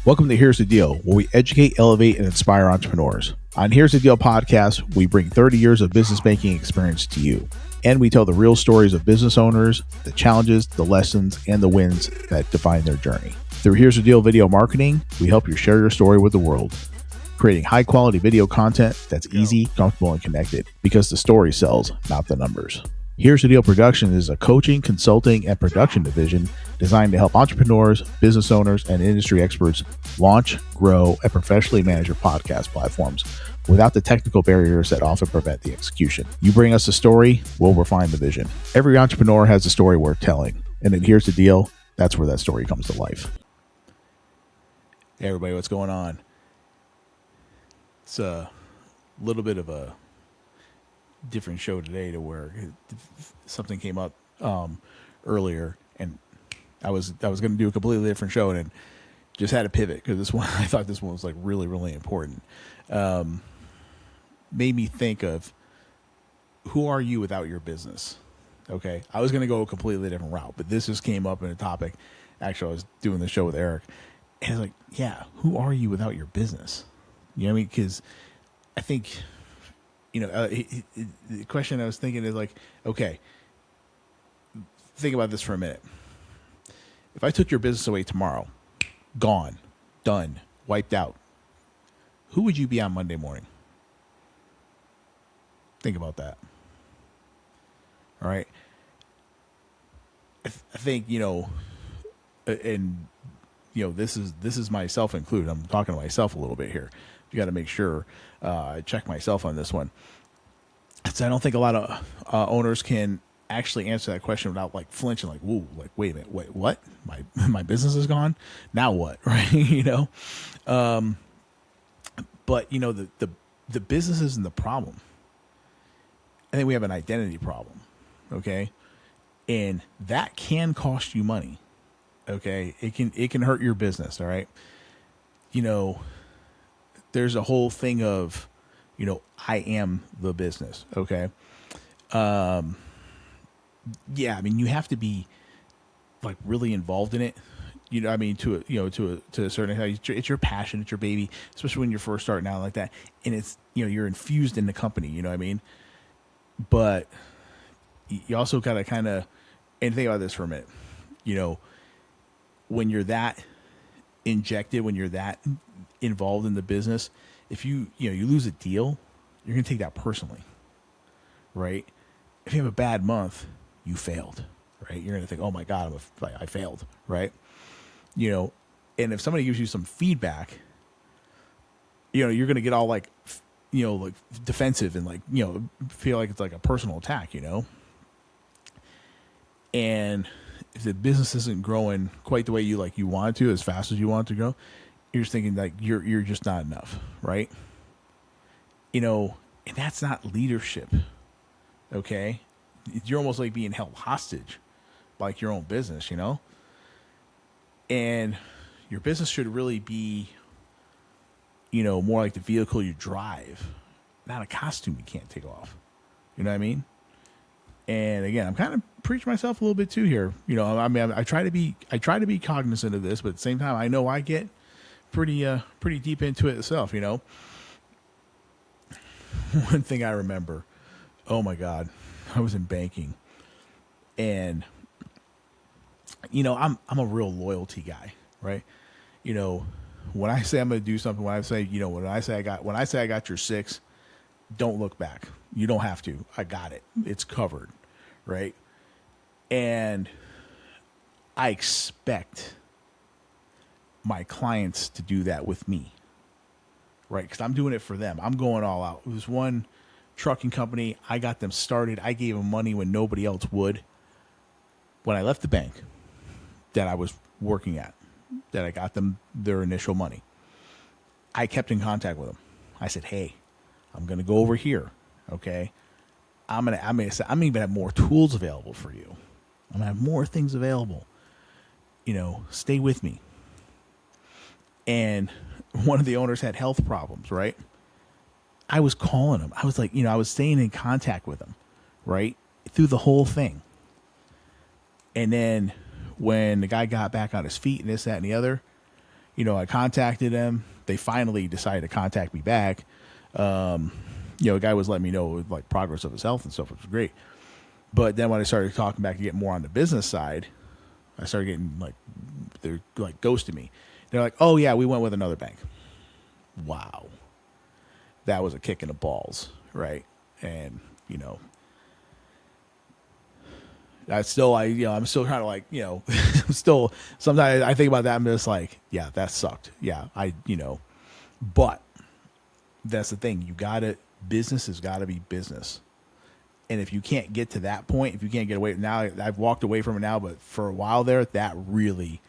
Welcome to Here's the Deal, where we educate, elevate, and inspire entrepreneurs. On Here's the Deal podcast, we bring 30 years of business banking experience to you, and we tell the real stories of business owners, the challenges, the lessons, and the wins that define their journey. Through Here's the Deal video marketing, we help you share your story with the world, creating high-quality video content that's easy, comfortable, and connected, because the story sells, not the numbers. Here's the Deal Production is a coaching, consulting, and production division designed to help entrepreneurs, business owners, and industry experts launch, grow, and professionally manage your podcast platforms without the technical barriers that often prevent the execution. You bring us a story, we'll refine the vision. Every entrepreneur has a story worth telling, and then Here's the Deal, that's where that story comes to life. Hey everybody, what's going on? It's a little bit of a different show today, to where something came up earlier, and I was going to do a completely different show, and just had to pivot because this one, I thought this one was like really, really important. Made me think of, who are you without your business? Okay, I was going to go a completely different route, but this just came up in a topic. Actually, I was doing the show with Eric, and I was like, yeah, who are you without your business? You know what I mean? Because I think, the question I was thinking is like, okay, think about this for a minute. If I took your business away tomorrow, gone, done, wiped out, who would you be on Monday morning? Think about that. All right. I think, this is myself included. I'm talking to myself a little bit here. You got to make sure I check myself on this one. So I don't think a lot of owners can actually answer that question without like flinching, like, whoa, like, wait a minute, wait, what? My business is gone? Now what? Right? But the business isn't the problem. I think we have an identity problem. Okay. And that can cost you money. Okay. It can hurt your business. All right. There's a whole thing of, I am the business. Okay. Yeah. I mean, you have to be like really involved in it. To a certain extent, it's your passion, it's your baby, especially when you're first starting out like that. And it's, you're infused in the company, you know what I mean? But you also gotta and think about this for a minute, when you're that injected, when you're that involved in the business, if you lose a deal, you're gonna take that personally, right? If you have a bad month, you failed, right? You're gonna think, oh my God, I failed, right? And if somebody gives you some feedback, you're gonna get all like defensive and feel like it's like a personal attack, And if the business isn't growing quite the way you want it to, as fast as you want it to go, you're just thinking like you're just not enough, right? And that's not leadership. Okay. You're almost like being held hostage by like your own business, and your business should really be, more like the vehicle you drive, not a costume you can't take off. You know what I mean? And again, I'm kind of preaching myself a little bit too here. I try to be cognizant of this, but at the same time, I know I get pretty deep into it itself. One thing I remember, oh my God, I was in banking, and I'm a real loyalty guy, right? When I say I'm going to do something, when I say I got your 6, don't look back. You don't have to. I got it. It's covered, right? And I expect my clients to do that with me, right? Because I'm doing it for them. I'm going all out. It was one trucking company. I got them started. I gave them money when nobody else would. When I left the bank that I was working at, that I got them their initial money, I kept in contact with them. I said, hey, I'm going to go over here. Okay. I'm going to even have more tools available for you. I'm going to have more things available. Stay with me. And one of the owners had health problems, right? I was calling him. I was like, I was staying in contact with him, right? Through the whole thing. And then when the guy got back on his feet and this, that, and the other, I contacted them. They finally decided to contact me back. A guy was letting me know like progress of his health and stuff, which was great. But then when I started talking back to get more on the business side, I started getting like, they're like ghosting me. They're like, oh yeah, we went with another bank. Wow. That was a kick in the balls. Right. And, I'm still kind of like, still, sometimes I think about that. I'm just like, yeah, that sucked. Yeah. But that's the thing. Business has got to be business. And if you can't get to that point, if you can't get away now, I've walked away from it now, but for a while there, that really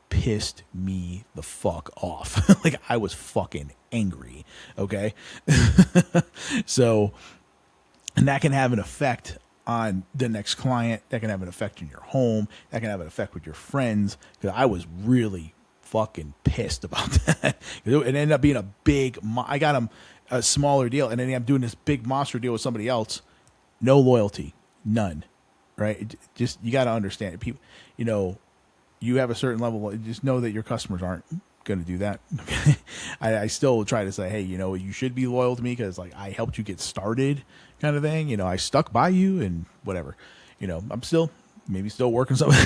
pissed me the fuck off. Like I was fucking angry. Okay. So, and that can have an effect on the next client. That can have an effect in your home. That can have an effect with your friends. Cause I was really fucking pissed about that. It ended up being a big, I got him a smaller deal, and then I'm doing this big monster deal with somebody else. No loyalty, none. Right? Just you got to understand it. People, you have a certain level. Just know that your customers aren't going to do that. I still try to say, hey, you should be loyal to me because like I helped you get started, kind of thing. I stuck by you and whatever. I'm still working something.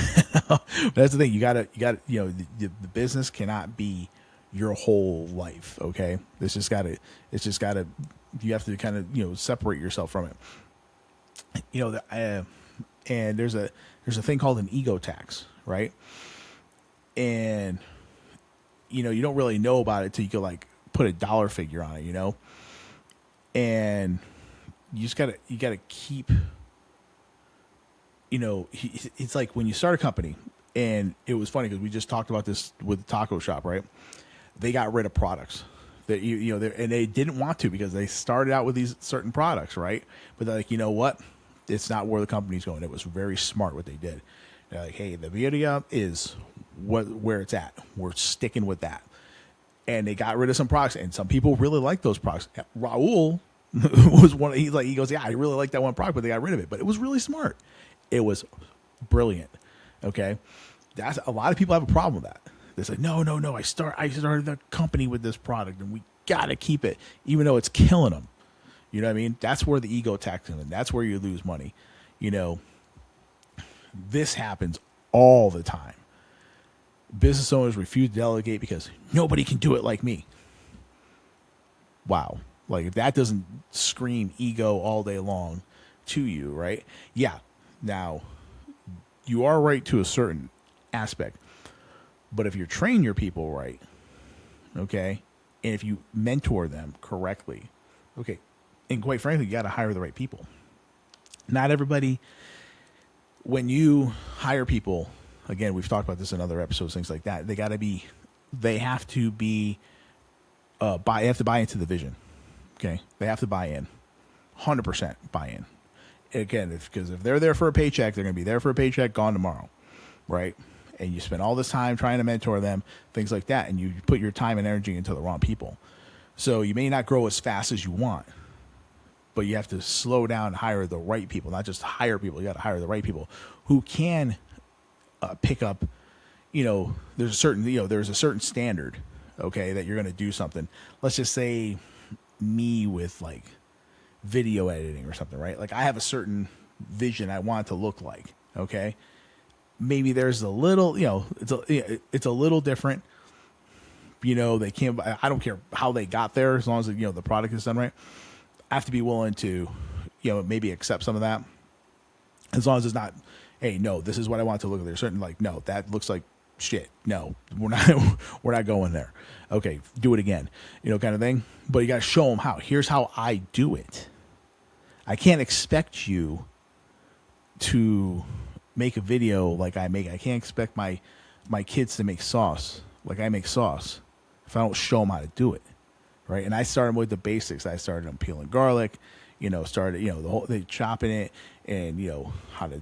But that's the thing. You gotta. The business cannot be your whole life. Okay, it's just gotta. You have to kind of separate yourself from it. And there's a thing called an ego tax, right? And you don't really know about it till you can like put a dollar figure on it, and you gotta keep. It's like when you start a company, and it was funny because we just talked about this with the taco shop, right? They got rid of products that and they didn't want to because they started out with these certain products, right? But they're like, you know what? It's not where the company's going. It was very smart what they did. They're like, hey, the video is where it's at. We're sticking with that. And they got rid of some products, and some people really like those products. Raul was one. He goes, yeah, I really like that one product, but they got rid of it. But it was really smart. It was brilliant. Okay, that's a lot of people have a problem with that. They say, no. I started the company with this product, and we gotta keep it, even though it's killing them. You know what I mean? That's where the ego tax comes in. That's where you lose money. This happens all the time. Business owners refuse to delegate because nobody can do it like me. Wow. Like if that doesn't scream ego all day long to you, right? Yeah. Now, you are right to a certain aspect. But if you train your people right, okay, and if you mentor them correctly, okay, and quite frankly, you got to hire the right people. Not everybody, when you hire people, again, we've talked about this in other episodes, things like that. They have to buy into the vision. Okay. They have to buy in, 100% buy in. Again, because if they're there for a paycheck, they're going to be there for a paycheck, gone tomorrow. Right. And you spend all this time trying to mentor them, things like that. And you put your time and energy into the wrong people. So you may not grow as fast as you want, but you have to slow down and hire the right people, not just hire people. You got to hire the right people who can pick up, there's a certain standard, okay, that you're going to do something. Let's just say me with like video editing or something, right? Like I have a certain vision I want it to look like, okay? Maybe there's a little, it's a little different. They can't, I don't care how they got there as long as, the product is done right. I have to be willing to, maybe accept some of that. As long as it's not, hey, no, this is what I want to look at. There's certain like, no, that looks like shit. No, we're not going there. Okay, do it again, kind of thing. But you got to show them how. Here's how I do it. I can't expect you to make a video like I make. I can't expect my kids to make sauce like I make sauce if I don't show them how to do it. Right. And I started with the basics. I started on peeling garlic, the whole thing, chopping it, and, how to,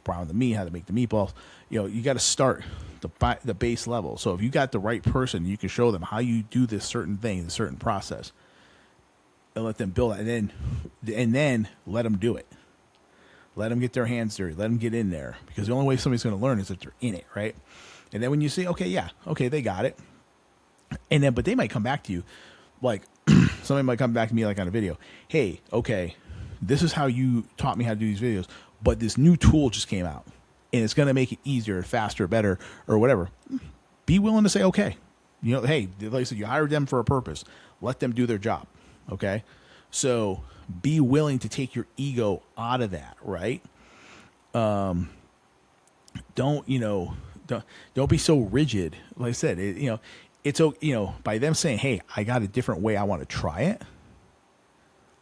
brown the meat, how to make the meatballs. You got to start the base level. So if you got the right person, you can show them how you do this certain thing, the certain process, and let them build it. And then let them do it. Let them get their hands dirty. Let them get in there, because the only way somebody's going to learn is if they're in it. Right. And then when you say, okay, they got it. And then, but they might come back to you, like somebody might come back to me like on a video. Hey, okay, this is how you taught me how to do these videos, but this new tool just came out, and it's going to make it easier, faster, better, or whatever. Be willing to say, okay, hey, like I said, you hired them for a purpose. Let them do their job. Okay, so be willing to take your ego out of that, right? Don't be so rigid. Like I said, it's by them saying, hey, I got a different way, I want to try it.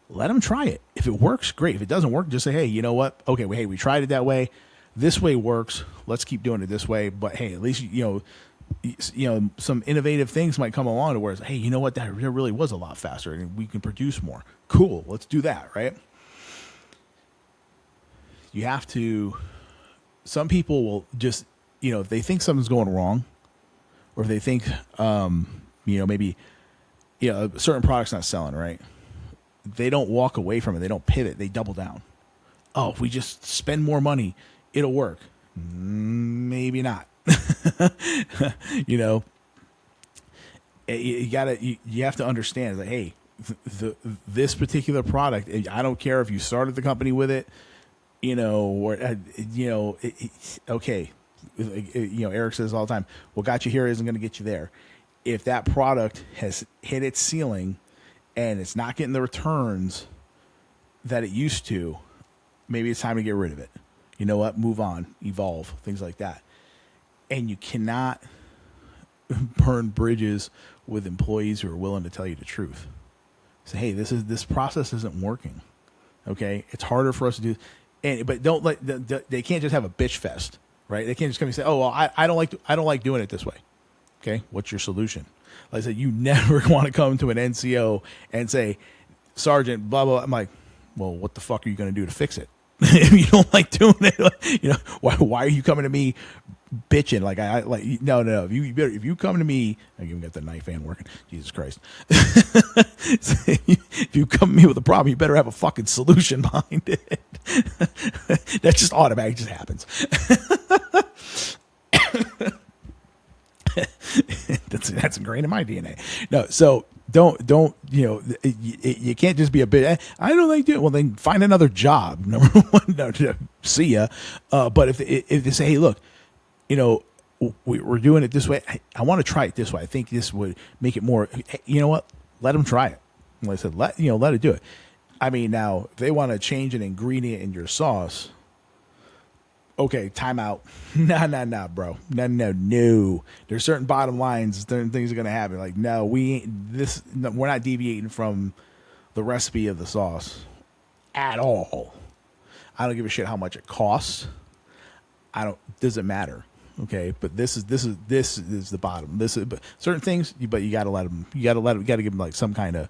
Let them try it. If it works, great. If it doesn't work, just say, hey, you know what? Okay, well, hey, we tried it that way. This way works. Let's keep doing it this way. But hey, at least some innovative things might come along to where it's, hey, you know what? That really was a lot faster, and we can produce more. Cool. Let's do that, right? You have to. Some people will just, if they think something's going wrong, or if they think, maybe, a certain product's not selling, right? They don't walk away from it. They don't pivot. They double down. Oh, if we just spend more money, it'll work. Maybe not. You have to understand that, hey, this particular product, I don't care if you started the company with it, okay. Eric says all the time, what got you here isn't going to get you there. If that product has hit its ceiling and it's not getting the returns that it used to, maybe it's time to get rid of it. You know what? Move on, evolve, things like that. And you cannot burn bridges with employees who are willing to tell you the truth. Say, hey, this process isn't working. Okay, it's harder for us to do. But don't they can't just have a bitch fest, right? They can't just come and say, oh, well, I don't like doing it this way. Okay, what's your solution? Like I said, you never want to come to an NCO and say, Sergeant, blah blah. I'm like, well, what the fuck are you going to do to fix it? If you don't like doing it, why are you coming to me bitching? Like no. If you come to me, I even got the knife hand working. Jesus Christ! If you come to me with a problem, you better have a fucking solution behind it. That's just automatic. It just happens. That's ingrained in my DNA. No, so don't you can't just be a bit. I don't like doing it. Well, then find another job. Number one, no, see ya. But if they say, hey, look, we're doing it this way. I want to try it this way. I think this would make it more. You know what? Let them try it. Like I said, let it do it. I mean, now if they want to change an ingredient in your sauce. Okay, time out. Nah, bro. No. There's certain bottom lines, certain things are gonna happen. Like, no, we're not deviating from the recipe of the sauce at all. I don't give a shit how much it costs. Doesn't matter. Okay, but this is the bottom. But certain things, but you gotta let them. You gotta give them like some kind of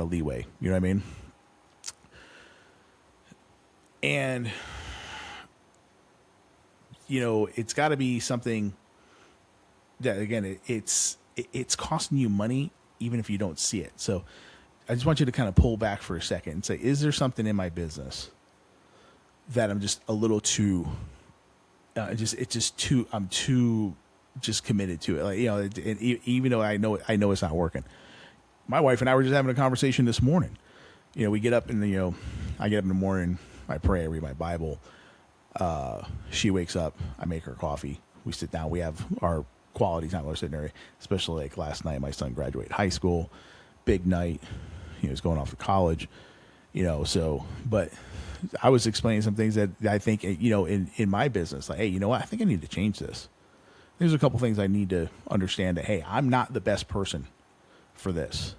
leeway. You know what I mean? And it's got to be something that, again, it's costing you money even if you don't see it. So I just want you to kind of pull back for a second and say, is there something in my business that I'm just a little too, I'm too committed to it. Like, even though I know it's not working. My wife and I were just having a conversation this morning. We get up and, I get up in the morning, I pray, I read my Bible. She wakes up, I make her coffee, we sit down, we have our quality time. We're sitting there, especially like last night, my son graduated high school, big night, he's going off to college, but I was explaining some things that I think, in my business, like, hey, you know what, I think I need to change this. There's a couple things I need to understand that, hey, I'm not the best person for this.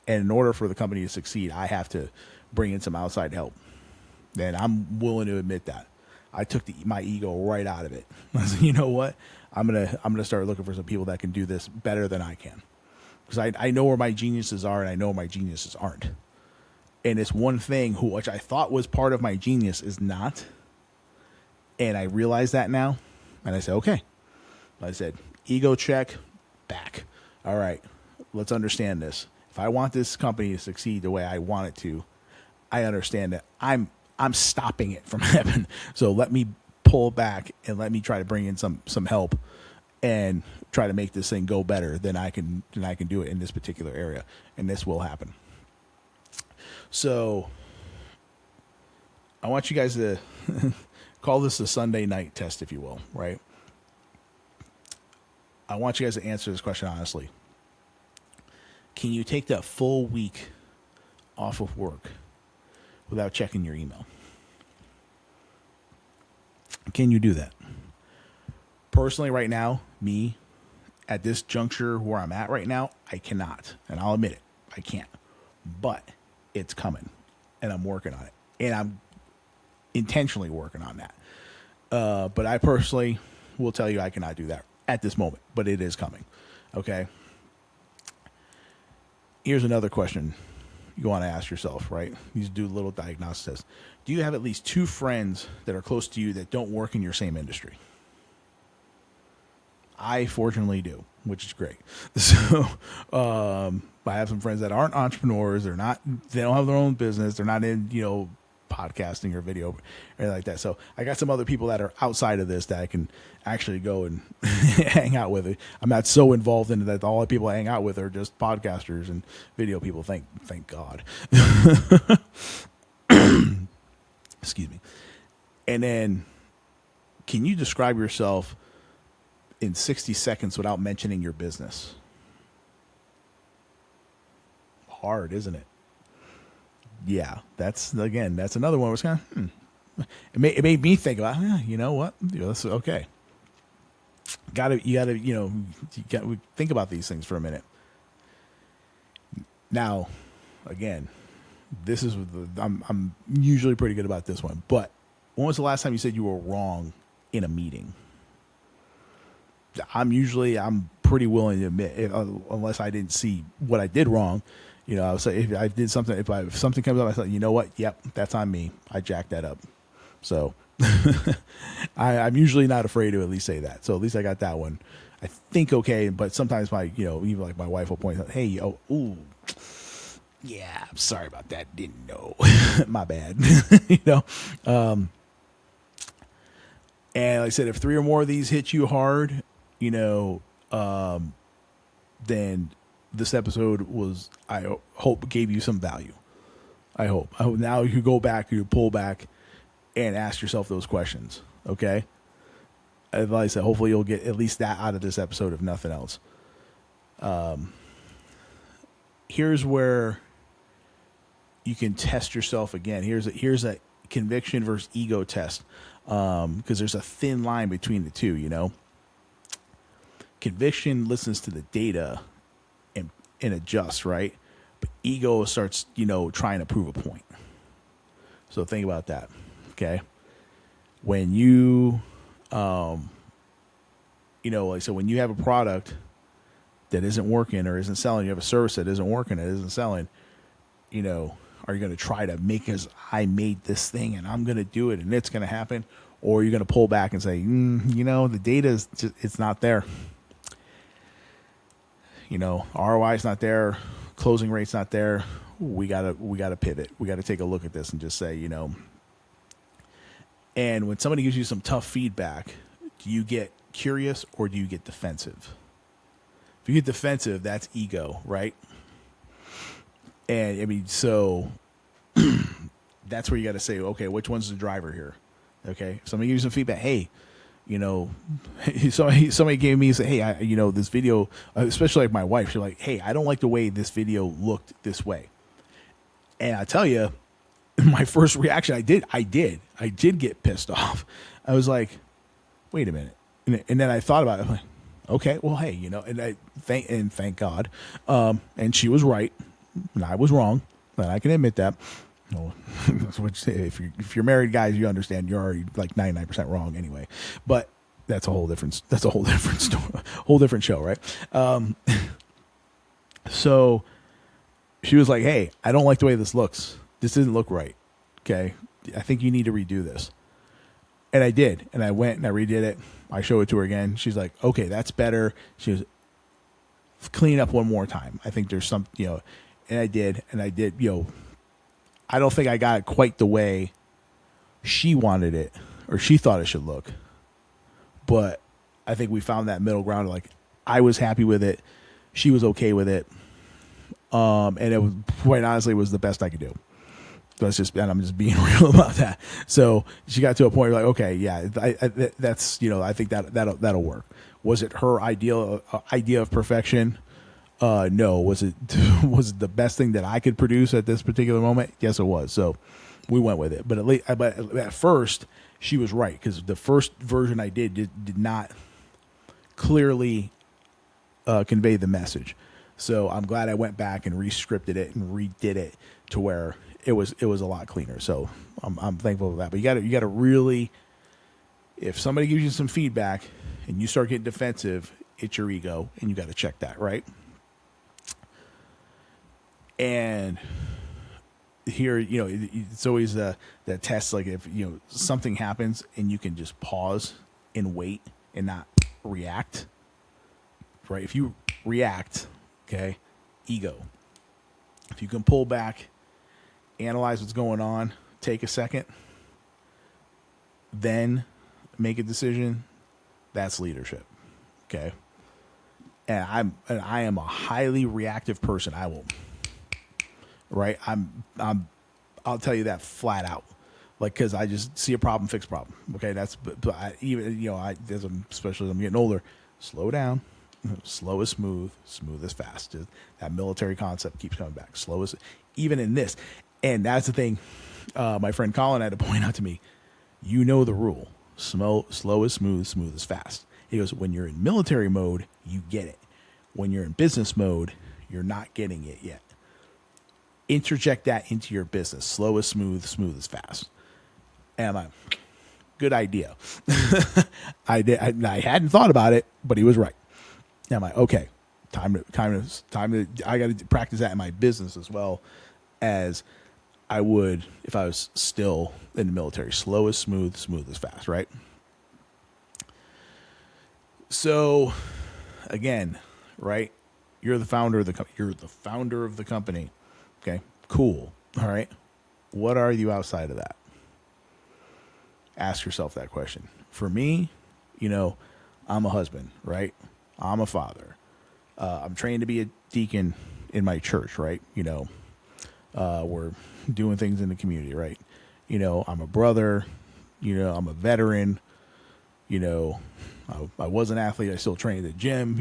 And in order for the company to succeed, I have to bring in some outside help. And I'm willing to admit that. I took my ego right out of it. I said, you know what? I'm gonna start looking for some people that can do this better than I can, because I know where my geniuses are and I know where my geniuses aren't. And it's one thing which I thought was part of my genius is not. And I realize that now, and I said, okay. I said, ego check, back. All right, let's understand this. If I want this company to succeed the way I want it to, I understand that I'm stopping it from happening. So let me pull back and let me try to bring in some help and try to make this thing go better than I can do it in this particular area. And this will happen. So I want you guys to call this a Sunday night test, if you will, right? I want you guys to answer this question honestly. Can you take that full week off of work without checking your email? Can you do that? Personally, right now, me, at this juncture where I'm at right now, I cannot. And I'll admit it, I can't. But it's coming, and I'm working on it. And I'm intentionally working on that. But I personally will tell you I cannot do that at this moment, but it is coming. Okay? Here's another question you want to ask yourself, right? You do a little diagnosis test. Do you have at least 2 friends that are close to you that don't work in your same industry? I fortunately do, which is great. So I have some friends that aren't entrepreneurs. They don't have their own business. They're not in, podcasting or video or anything like that. So I got some other people that are outside of this that I can actually go and hang out with. I'm not so involved in it that all the people I hang out with are just podcasters and video people. Thank God. Excuse me. And then, can you describe yourself in 60 seconds without mentioning your business? Hard, isn't it? Yeah, that's another one. Was kind of, it made me think about, you know what? That's okay. You gotta think about these things for a minute. Now, again, this is I'm usually pretty good about this one. But when was the last time you said you were wrong in a meeting? I'm pretty willing to admit, unless I didn't see what I did wrong. I would say if I did something, if something comes up, I thought, you know what? Yep, that's on me. I jacked that up. So I'm usually not afraid to at least say that. So at least I got that one. I think okay, but sometimes even like my wife will point out, hey, ooh, yeah, I'm sorry about that. Didn't know. My bad. And like I said, if 3 or more of these hit you hard, then this episode I hope, gave you some value. I hope. Now you go back, you pull back, and ask yourself those questions. Okay? As I said, hopefully you'll get at least that out of this episode, if nothing else. Here's where you can test yourself again. Here's a conviction versus ego test, because there's a thin line between the two. Conviction listens to the data and adjusts, right? But ego starts, trying to prove a point. So think about that. Okay. When you, so when you have a product that isn't working or isn't selling, you have a service that isn't working, that isn't selling, are you going to try to make as I made this thing and I'm going to do it and it's going to happen? Or are you going to pull back and say, the data is just, it's not there. ROI is not there, closing rate's not there. We gotta pivot. We gotta take a look at this and just say, And when somebody gives you some tough feedback, do you get curious or do you get defensive? If you get defensive, that's ego, right? And so that's where you got to say, okay, which one's the driver here? Okay, if somebody gives you some feedback, hey. Somebody gave me, say, hey, this video, especially like my wife, she's like, hey, I don't like the way this video looked this way. And I tell you, my first reaction, I did get pissed off. I was like, wait a minute. And then I thought about it. I'm like, okay, well, hey, and thank God. And she was right. And I was wrong. And I can admit that. Well, if you're married, guys, you understand you're already like 99% wrong anyway. But that's a whole different story, whole different show, right? So she was like, "Hey, I don't like the way this looks. This didn't look right. Okay, I think you need to redo this." And I did, and I went and I redid it. I showed it to her again. She's like, "Okay, that's better." She was clean up one more time. I think there's some, and I did. I don't think I got it quite the way she wanted it or she thought it should look. But I think we found that middle ground. Like, I was happy with it. She was okay with it. And it was, quite honestly, was the best I could do. And I'm just being real about that. So she got to a point where, like, okay, yeah, that's, I think that'll work. Was it her idea of perfection? No. Was it the best thing that I could produce at this particular moment? Yes, it was. So we went with it. But at first, she was right, because the first version I did not clearly convey the message. So I'm glad I went back and re-scripted it and redid it to where it was a lot cleaner. So I'm thankful for that. But you got to really, if somebody gives you some feedback and you start getting defensive, it's your ego, and you got to check that, right? And here, it's always that test. Like, if something happens and you can just pause and wait and not react, right? If you react, okay, ego. If you can pull back, analyze what's going on, take a second, then make a decision, that's leadership. Okay. And I am a highly reactive person. I will, right? I'll tell you that flat out. Like, cause I just see a problem, fix a problem. Okay. But I, even, especially as I'm getting older, slow down. Slow is smooth, smooth is fast. That military concept keeps coming back. Slow is, even in this. And that's the thing my friend Colin had to point out to me. You know the rule. Slow is smooth, smooth is fast. He goes, when you're in military mode, you get it. When you're in business mode, you're not getting it yet. Interject that into your business. Slow is smooth, smooth is fast. And I'm like, good idea. I hadn't thought about it, but he was right. And I'm like, okay, time to. I got to practice that in my business as well as I would if I was still in the military. Slow is smooth, smooth is fast, right? So, again, right? You're the founder of the company. Okay, cool. All right. What are you outside of that? Ask yourself that question. For me, I'm a husband, right? I'm a father. I'm trained to be a deacon in my church, right? We're doing things in the community, right? I'm a brother. I'm a veteran. I was an athlete. I still train at the gym.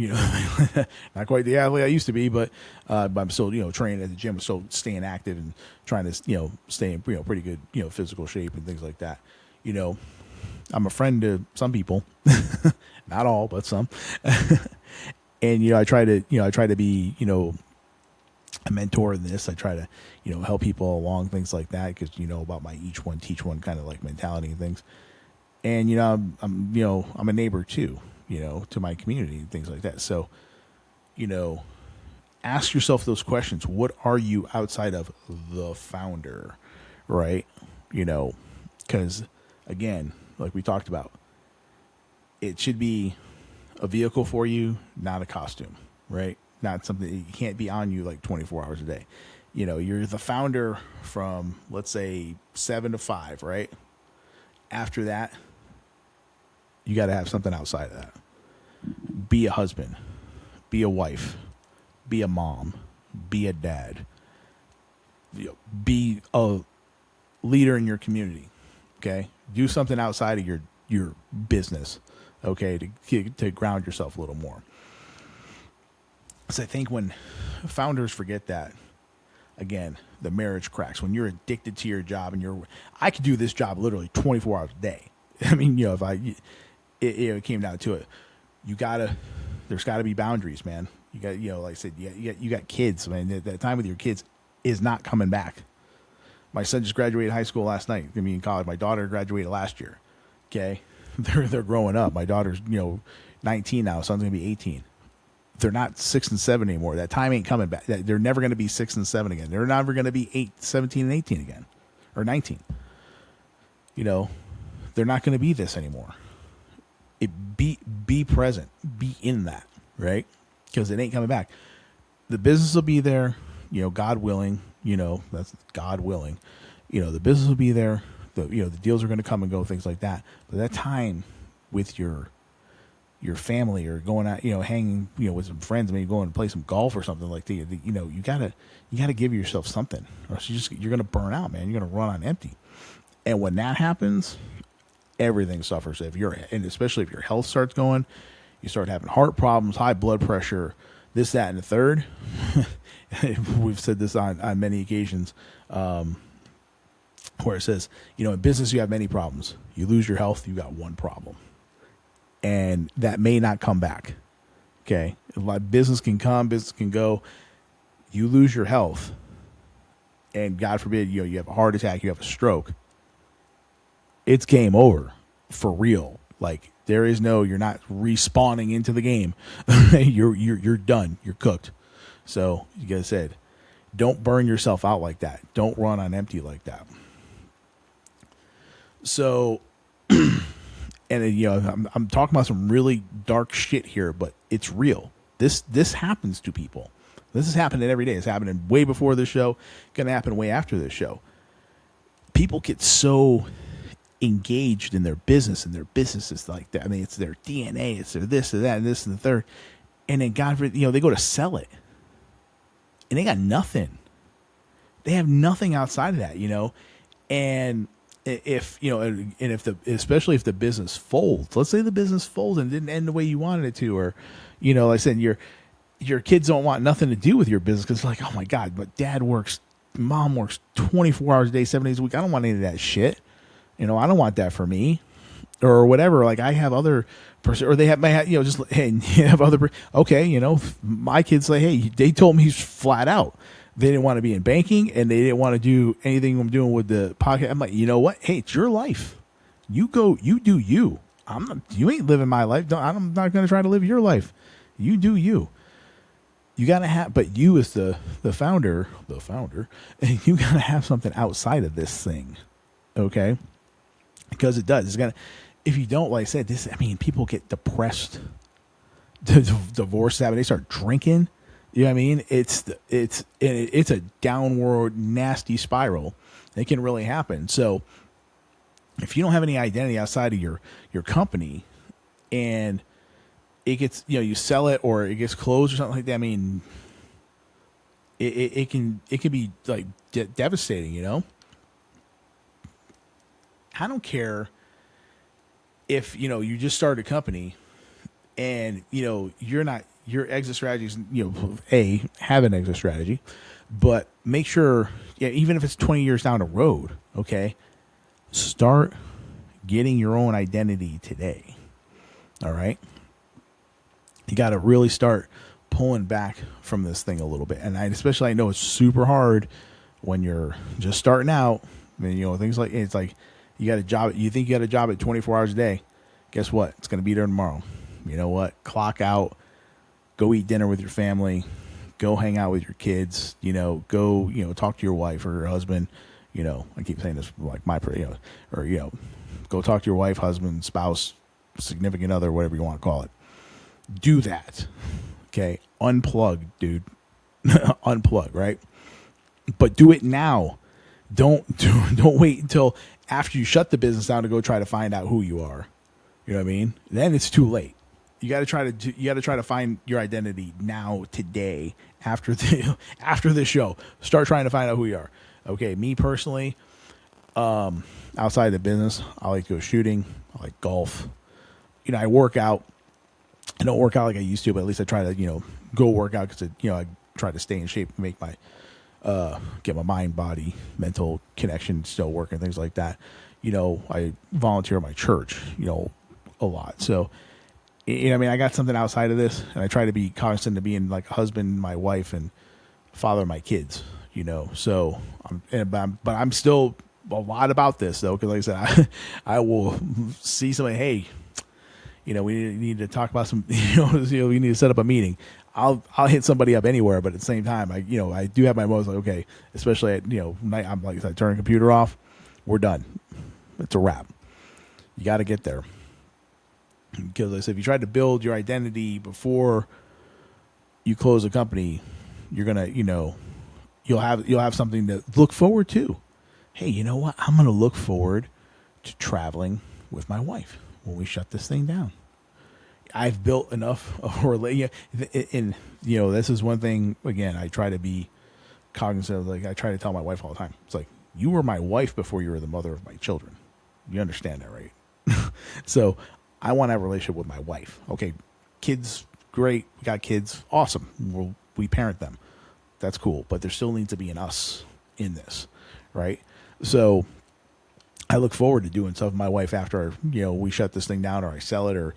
Not quite the athlete I used to be, but I'm still training at the gym. I'm still staying active and trying to stay in pretty good physical shape and things like that. I'm a friend to some people, not all, but some. And I try to be a mentor in this. I try to help people along, things like that, because about my each one teach one kind of like mentality and things. And I'm a neighbor too, to my community and things like that. So ask yourself those questions. What are you outside of the founder, right? Because again, like we talked about, it should be a vehicle for you, not a costume, right? Not something that you can't be on you like 24 hours a day. You're the founder from, let's say, 7 to 5, right? After that, you got to have something outside of that. Be a husband, be a wife, be a mom, be a dad, be a leader in your community. Okay. Do something outside of your business. Okay. To ground yourself a little more. So I think when founders forget that, again, the marriage cracks. When you're addicted to your job and I could do this job literally 24 hours a day. I mean, if it came down to it, there's gotta be boundaries, man. You got, like I said, you got kids, man. That time with your kids is not coming back. My son just graduated high school last night. I mean, college. My daughter graduated last year. Okay. They're growing up. My daughter's, 19 now. Son's going to be 18. They're not 6 and 7 anymore. That time ain't coming back. They're never going to be 6 and 7 again. They're never going to be 17 and 18 again, or 19. They're not going to be this anymore. Be present, be in that, right? Because it ain't coming back. The business will be there, God willing. That's God willing. The business will be there. The, the deals are going to come and go, things like that. But that time with your your family or going out, hanging, with some friends, maybe going to play some golf or something like that. You gotta give yourself something, or else you're gonna burn out, man. You're gonna run on empty. And when that happens, everything suffers. And especially if your health starts going, you start having heart problems, high blood pressure, this, that, and the third. We've said this on many occasions, where it says, in business, you have many problems. You lose your health, you got one problem. And that may not come back. Okay. Business can come, business can go. You lose your health, and God forbid, you have a heart attack, you have a stroke. It's game over for real. Like, there is you're not respawning into the game. You're done. You're cooked. So, you guys said, don't burn yourself out like that. Don't run on empty like that. So, and I'm talking about some really dark shit here, but it's real. This happens to people. This is happening every day. It's happening way before this show. Going to happen way after this show. People get so engaged in their business, and their business is like that. I mean, it's their DNA. It's their this or that, and this and the third. And then God, they go to sell it, and they got nothing. They have nothing outside of that, And especially if the business folds. Let's say the business folds and didn't end the way you wanted it to, or, like I said, your kids don't want nothing to do with your business because, like, oh my God, but mom works 24 hours a day, 7 days a week. I don't want any of that shit. I don't want that for me, or whatever. Like, I have other person, or they have just, hey, you have other. Okay, my kids say, hey, they told me he's flat out. They didn't want to be in banking, and they didn't want to do anything I'm doing with the podcast. I'm like, you know what? Hey, it's your life. You go, you do you. You ain't living my life. I'm not going to try to live your life. You do you. You got to have, but you as the founder, and you got to have something outside of this thing. Okay. Because it does. It's gonna. If you don't, like I said, people get depressed. Divorces happen. They start drinking. You know what I mean? It's a downward nasty spiral. It can really happen. So if you don't have any identity outside of your company, and it gets, you sell it or it gets closed or something like that, I mean, it can be like devastating. I don't care if, you just started a company and, you're not, your exit strategy is, have an exit strategy, but make sure, even if it's 20 years down the road, okay, start getting your own identity today. All right. You got to really start pulling back from this thing a little bit. And I know it's super hard when you're just starting out. And, things like, it's like, you got a job. You think you got a job at 24 hours a day. Guess what? It's going to be there tomorrow. You know what? Clock out. Go eat dinner with your family. Go hang out with your kids. Go, talk to your wife or your husband. I keep saying this like go talk to your wife, husband, spouse, significant other, whatever you want to call it. Do that. Okay. Unplug, dude. Unplug, right? But do it now. Don't wait until after you shut the business down to go try to find out who you are. You know what I mean? Then it's too late. You got to try to find your identity now, today, after the show. Start trying to find out who you are. Okay, me personally, outside of the business, I like to go shooting. I like golf. I work out. I don't work out like I used to, but at least I try to, go work out because, I try to stay in shape and make my, get my mind, body, mental connection still working, things like that. I volunteer at my church, a lot. So, I got something outside of this, and I try to be constant to being like a husband, my wife, and father of my kids, So, I'm still a lot about this though, because like I said, I will see somebody. Hey, we need to talk about some. We need to set up a meeting. I'll hit somebody up anywhere, but at the same time, I do have my moments like, okay, especially at night. I'm like, I turn the computer off. We're done. It's a wrap. You got to get there. Because like I said, if you try to build your identity before you close a company, you're gonna, you'll have something to look forward to. Hey, you know what? I'm gonna look forward to traveling with my wife when we shut this thing down. I've built enough of a relationship. And, this is one thing, again, I try to be cognizant of. Like, I try to tell my wife all the time. It's like, you were my wife before you were the mother of my children. You understand that, right? So I want to have a relationship with my wife. Okay, kids, great. We got kids. Awesome. We parent them. That's cool. But there still needs to be an us in this, right? So I look forward to doing stuff with my wife after, we shut this thing down, or I sell it, or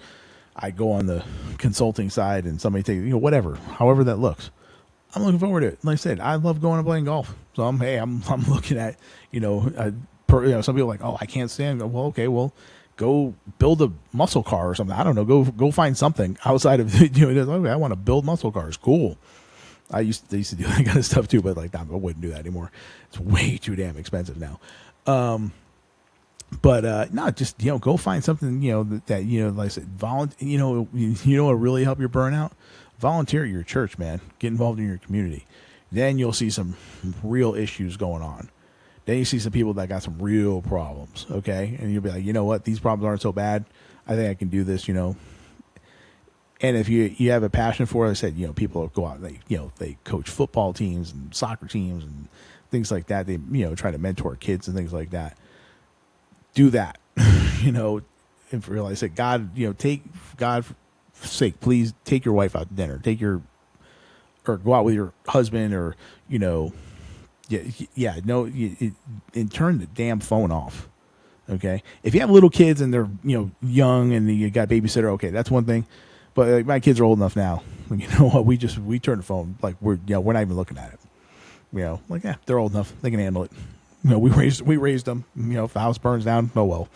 I go on the consulting side and somebody takes, whatever, however that looks. I'm looking forward to it. Like I said, I love going and playing golf. So I'm looking at, some people are like, oh, I can't stand. Well, okay, well, go build a muscle car or something. I don't know. Go find something outside of, okay, I want to build muscle cars. Cool. They used to do that kind of stuff too, but like, I wouldn't do that anymore. It's way too damn expensive now. But no, just go find something that like I said, what really help your burnout? Volunteer at your church, man. Get involved in your community. Then you'll see some real issues going on. Then you see some people that got some real problems. Okay, and you'll be like, you know what? These problems aren't so bad. I think I can do this. And if you have a passion for it, I said, people go out. They coach football teams and soccer teams and things like that. They try to mentor kids and things like that. Do that, and for real, I said, God, take God's sake, please take your wife out to dinner, or go out with your husband, or, and turn the damn phone off. Okay. If you have little kids and they're, young and you got babysitter, okay, that's one thing. But like, my kids are old enough now. You know what? We turn the phone, like we're not even looking at it. They're old enough. They can handle it. We raised them. If the house burns down, oh well.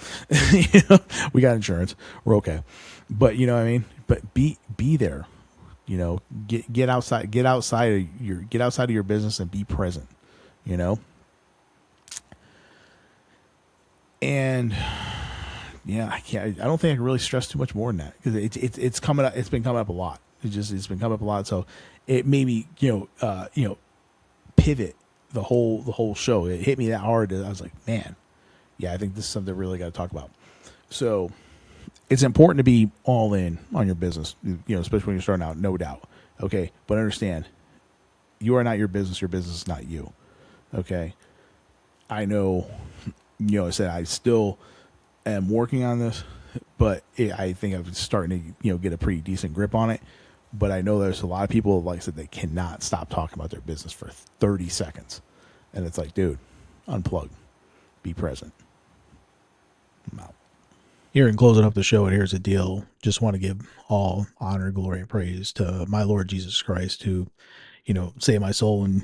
We got insurance. We're okay. But you know what I mean. But be there. Get outside. Get outside of your business and be present. And yeah, I can't. I don't think I can really stress too much more than that, because it's coming up. It's been coming up a lot. It's been coming up a lot. So it made me pivot the whole show. It hit me that hard that I was like, man, yeah, I think this is something I really got to talk about. So it's important to be all in on your business, especially when you're starting out, no doubt. Okay. But understand, you are not your business. Your business is not you. Okay. I know, I said, I still am working on this, but I think I'm starting to, get a pretty decent grip on it. But I know there's a lot of people, like I said, they cannot stop talking about their business for 30 seconds. And it's like, dude, unplug. Be present. I'm out. Here in closing up the show, and here's the deal. Just want to give all honor, glory, and praise to my Lord Jesus Christ, who, saved my soul and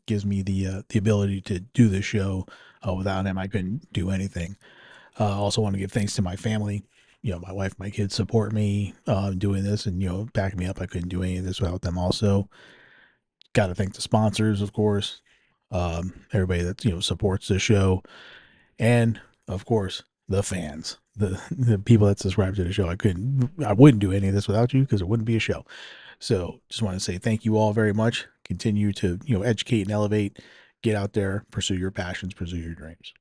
gives me the ability to do this show. Without him, I couldn't do anything. Also want to give thanks to my family. My wife, my kids support me doing this and, backing me up. I couldn't do any of this without them also. Got to thank the sponsors, of course. Everybody that, supports the show. And, of course, the fans. The people that subscribe to the show. I wouldn't do any of this without you, because it wouldn't be a show. So just want to say thank you all very much. Continue to, educate and elevate. Get out there, pursue your passions, pursue your dreams.